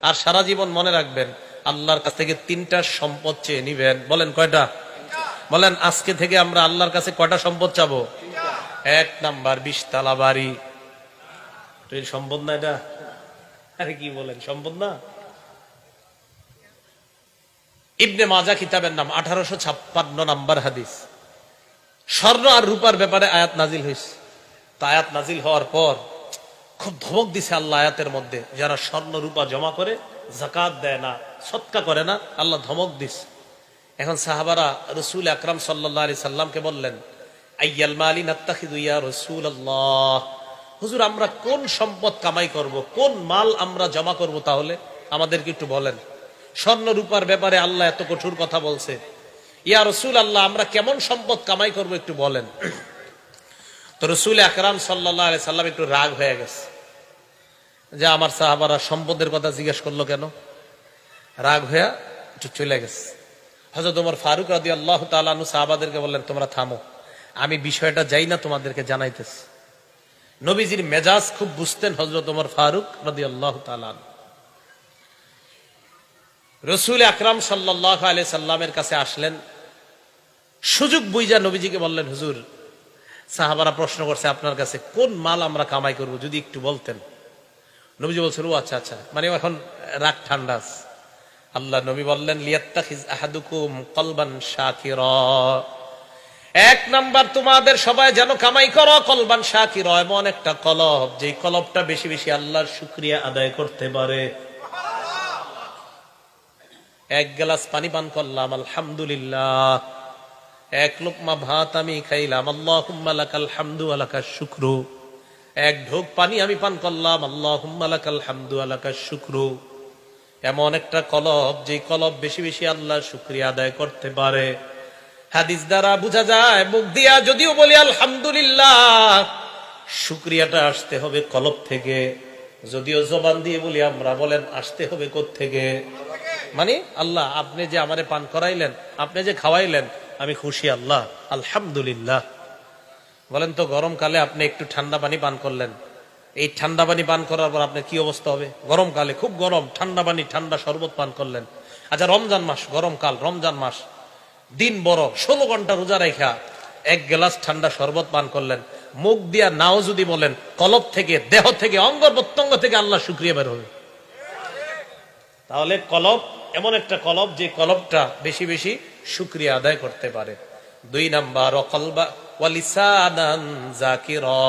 আর সারা জীবন মনে রাখবেন, আল্লাহর কাছ থেকে তিনটা সম্পদ চেয়ে নিবেন। বলেন কয়টা? বলেন আজকে থেকে আমরা আল্লাহর কাছে কয়টা সম্পদ চাবো? এক নাম্বার 20 তলা বাড়ি। সম্পদ না এটা? আরে কি বলেন, সম্পদ না? ইবনে মাজা কিতাবের নাম, 1856 নাম্বার হাদিস। স্বর্ণ আর রূপার ব্যাপারে আয়াত নাজিল হয়েছে। তা আয়াত নাজিল হওয়ার পর খুব ধমক দিছে আল্লাহ আয়াতের মধ্যে, যারা স্বর্ণ রূপা জমা করে, যাকাত দেয় না, সদকা করে না, আল্লাহ ধমক দিছে। এখন সাহাবারা রাসূল আকরাম সাল্লাল্লাহু আলাইহি সাল্লামকে বললেন, আইয়াল মালি নাত্তাখিযু ইয়া রাসূলুল্লাহ, হুজুর আমরা কোন সম্পদ কামাই করব, কোন মাল আমরা জমা করব, তাহলে আমাদেরকে একটু বলেন। স্বর্ণ রূপার ব্যাপারে আল্লাহ এত কঠোর কথা বলছে, ইয়া রাসূলুল্লাহ আমরা কেমন সম্পদ কামাই করব একটু বলেন। তো রাসূল আকরাম সাল্লাল্লাহু আলাইহি সাল্লাম একটু রাগ হয়ে গেছে যে আমার সাহাবারা সম্পদের কথা জিজ্ঞেস করলো কেন। রাগ হয়ে একটু চলে গেছে। হযরত ওমর ফারুক রাদিয়াল্লাহু তাআলা আনহু সাহাবাদেরকে বললেন, তোমরা থামো, আমি বিষয়টা যাই না তোমাদেরকে জানাইতেছি। নবীজির মেজাজ খুব বুঝতেন হযরত ওমর ফারুক রাদিয়াল্লাহু তাআলা আনহু। রাসূল আকরাম সাল্লাল্লাহু আলাইহি সাল্লামের কাছে আসলেন, সুযোগ বুঝা নবীজিকে বললেন, হুজুর সাহাবারা প্রশ্ন করছে আপনার কাছে কোন মাল আমরা কামাই করব, যদি একটু বলতেন। নবীজি বলছেন, ও আচ্ছা আচ্ছা, মানে এখন রাগ ঠান্ডা আছে। আল্লাহ নবী বললেন, লিয়াত্তাখিজ আহাদুকুম কলবান শাকিরা, এক নাম্বার তোমাদের সবাই যেন কামাই করো কলবান শাকিরা, এমন একটা কলব যে কলবটা বেশি বেশি আল্লাহর শুকরিয়া আদায় করতে পারে। এক গ্লাস পানি পান করলাম, আলহামদুলিল্লাহ। এক লোকমা ভাত আমি খাইলাম, আল্লাহুম্মা লাকাল হামদু ওয়া লাকাশ শুকরু। এক ঢোক পানি আমি পান করলাম, আল্লাহুম্মা লাকাল হামদু ওয়া লাকাশ শুকরু। এমন একটা কলব যে কলব বেশি বেশি আল্লাহর শুকরিয়া আদায় করতে পারে। হাদিস দ্বারা বোঝা যায়, মুখ দিয়া যদিও বলি আলহামদুলিল্লাহ, শুকরিয়াটা আসতে হবে কলব থেকে। যদিও জবান দিয়ে বলি আমরা, বলেন আসতে হবে কোত্থেকে? মানে আল্লাহ আপনি যে আমারে পান করাইলেন, আপনি যে খাওয়াইলেন, আমি খুশি আল্লাহ, আলহামদুলিল্লাহ। বলেন তো গরমকালে আপনি একটু ঠান্ডা পানি পান করলেন, এই ঠান্ডা পানি পান করার পর আপনার কি অবস্থা হবে? গরমকালে খুব গরম, ঠান্ডা পানি ঠান্ডা শরবত পান করলেন। আচ্ছা রমজান মাস, গরমকাল, রমজান মাস, দিন বড়, 16 ঘন্টা রোজা রেখা এক গ্লাস ঠান্ডা শরবত পান করলেন, মুখ দিয়া নাও যদি বলেন, কলব থেকে, দেহ থেকে, অঙ্গ প্রত্যঙ্গ থেকে আল্লাহ শুকরিয়া বের হবে। তাহলে কলব এমন একটা কলব যে কলবটা বেশি বেশি শুকরিয়া আদায় করতে পারে। দুই নাম্বার কলবা ওয়ালিসানান যাকিরা,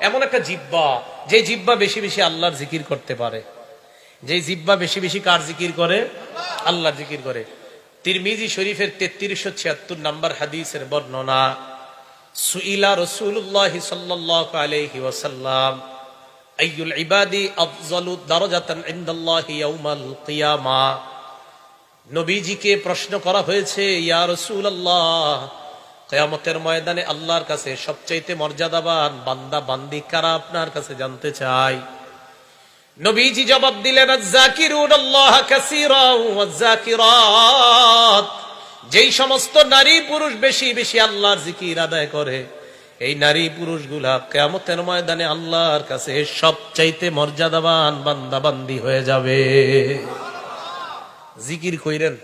এমন একটা জিহ্বা যে জিহ্বা বেশি বেশি আল্লাহর জিকির করতে পারে। যে জিহ্বা বেশি বেশি কার জিকির করে? আল্লাহর জিকির করে। তিরমিজি শরীফের 3376 নাম্বার হাদিসের বর্ণনা, সুইলা রাসূলুল্লাহ সাল্লাল্লাহু আলাইহি ওয়াসাল্লাম আইয়ুল ইবাদি আফযালু দারাজাতান ইনদাল্লাহি ইয়াউমাল কিয়ামা, নবীজিকে প্রশ্ন করা হয়েছে, ইয়া রাসূলুল্লাহ কিয়ামতের ময়দানে আল্লাহর কাছে সবচাইতে মর্যাদাবান বান্দা বান্দি কারা আপনার কাছে জানতে চাই। নবীজি জবাব দিলেন, আয-যাকিরুনাল্লাহ কাসীরান ওয়াজ-যাকিরাত, যেই সমস্ত নারী পুরুষ বেশি বেশি আল্লাহর জিকির আদায় করে, এই নারী পুরুষগুলা কিয়ামতের ময়দানে আল্লাহর কাছে সবচাইতে মর্যাদাবান বান্দা বান্দি হয়ে যাবে। জিকির কইরেন,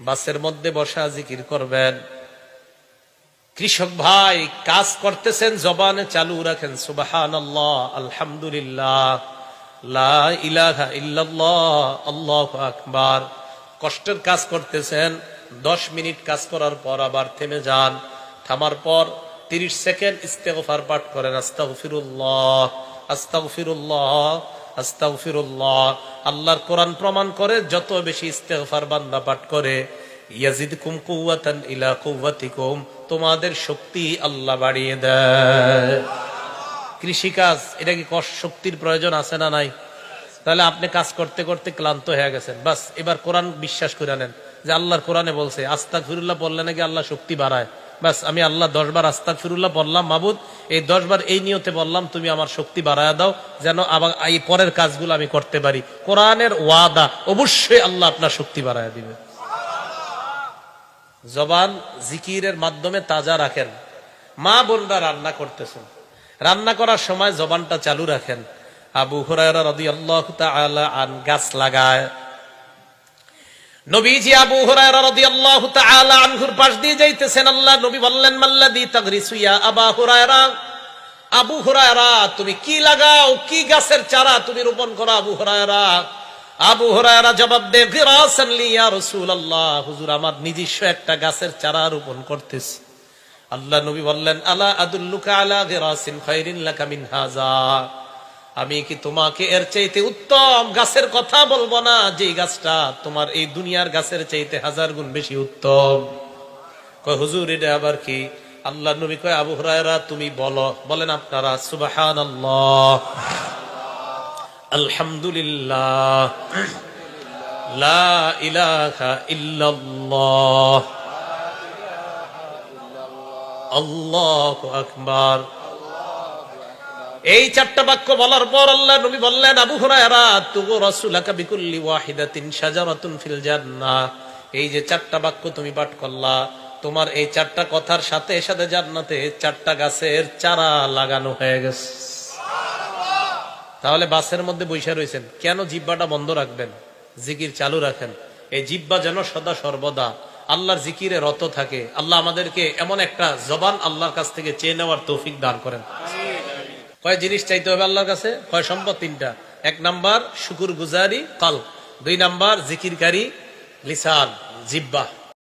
বাসের মধ্যে বসা জিকির করবেন। কৃষক ভাই কাজ করতেছেন, জবানে চালু রাখেন সুবহানাল্লাহ, আলহামদুলিল্লাহ, লা ইলাহা ইল্লাল্লাহ, আল্লাহু আকবার। কষ্টের কাজ করতেছেন, 10 মিনিট কাজ করার পর আবার থেমে যান, থামার পর 30 সেকেন্ড ইস্তেগফার পাঠ করেন, আস্তাগফিরুল্লাহ, আস্তাগফিরুল্লাহ, আস্তাগফিরুল্লাহ। আল্লাহর কোরআন প্রমাণ করে, যত বেশি ইস্তেগফার বান্দা পাঠ করে, ইয়াজিদকুম কুওয়াতান ইলা কুওয়াতিকুম, তোমাদের শক্তি আল্লাহ বাড়িয়ে দেয়। কৃষিকাজ, এটা কি শক্তির প্রয়োজন আছে না নাই? তাহলে আপনি কাজ করতে করতে ক্লান্ত হয়ে গেছেন, বাস এবার কোরআন বিশ্বাস করে নেন যে আল্লাহর কোরআনে বলছে আস্তাগফিরুল্লাহ বললে নাকি আল্লাহ শক্তি বাড়ায়। বাস আমি আল্লাহ 10 বার আস্তাগফিরুল্লাহ বললাম, মাবুদ এই 10 বার এই নিয়তে বললাম, তুমি আমার শক্তি বাড়ায় দাও, যেন আবার এই পরের কাজগুলো আমি করতে পারি। কোরআনের ওয়াদা, অবশ্যই আল্লাহ আপনার শক্তি বাড়ায় দিবে। জবান জিকিরের মাধ্যমে তাজা রাখেন। মা বোনরা রান্না করতেছেন, রান্না করার সময় জবানটা চালু রাখেন, আবু হুরায়রা রাদিয়াল্লাহু তাআলা আন গাছ লাগায়। নবীজি আবু হুরায়রা রাদিয়াল্লাহু তাআলা আনহুর পাশ দিয়ে যাইতেছেন। আল্লাহ নবী বললেন, মাল্লাযী তাগরিসু ইয়া আবা হুরায়রা, আবু হুরায়রা তুমি কি লাগাও, কি গাছের চারা তুমি রোপণ করো আবু হুরায়রা? আবু হুরায়রা জবাব দেয়, গিরাসান লি ইয়া রাসূলুল্লাহ, হুজুর আমার নিজস্ব একটা গাছের চারা রোপণ করতেছি। আল্লাহ নবী বললেন, আলা আদুল্লুকা আলা গিরাসিন খায়রিন লাকা মিন হাযা, আমি কি তোমাকে এর চাইতে উত্তম গাছের কথা বলবো না, যে গাছটা তোমার এই দুনিয়ার গাছের চাইতে 1000 গুণ বেশি উত্তম? কয় হুজুর এটা আবার কি? আল্লাহ নবী কয়, আবু হুরায়রা তুমি বলো। বলেন আপনারা সুবহানাল্লাহ, আলহামদুলিল্লাহ, লা ইলাহা ইল্লাল্লাহ, আল্লাহু আকবার। এই চারটা বাক্য বলার পর আল্লাহ নবী বললেন, আবু হুরায়রা তুগু রাসূলাকা বিকুল্লি ওয়াহিদাতিন শাজারাতুন ফিল জান্নাহ, এই যে চারটা বাক্য তুমি পাঠ করলা, তোমার এই চারটা কথার সাথে সাথে জান্নাতে 4টা গাছের চারা লাগানো হয়ে গেছে। তাহলে বাসের মধ্যে বৈশা রয়েছেন কেন? জিহ্বাটা বন্ধ রাখবেন, জিকির চালু রাখেন। এই জিহ্বা যেন সদা সর্বদা আল্লাহর জিকিরে রত থাকে। আল্লাহ আমাদেরকে এমন একটা জবান আল্লাহর কাছ থেকে চেয়ে নেওয়ার তৌফিক দান করেন। কয় জিনিস চাইতে হবে আল্লাহর কাছে? কয় সম্পদ? 3টা। 1 নাম্বার শুকুর গুজারি কলব, 2 নাম্বার জিকিরকারী লিসান জিহ্বা,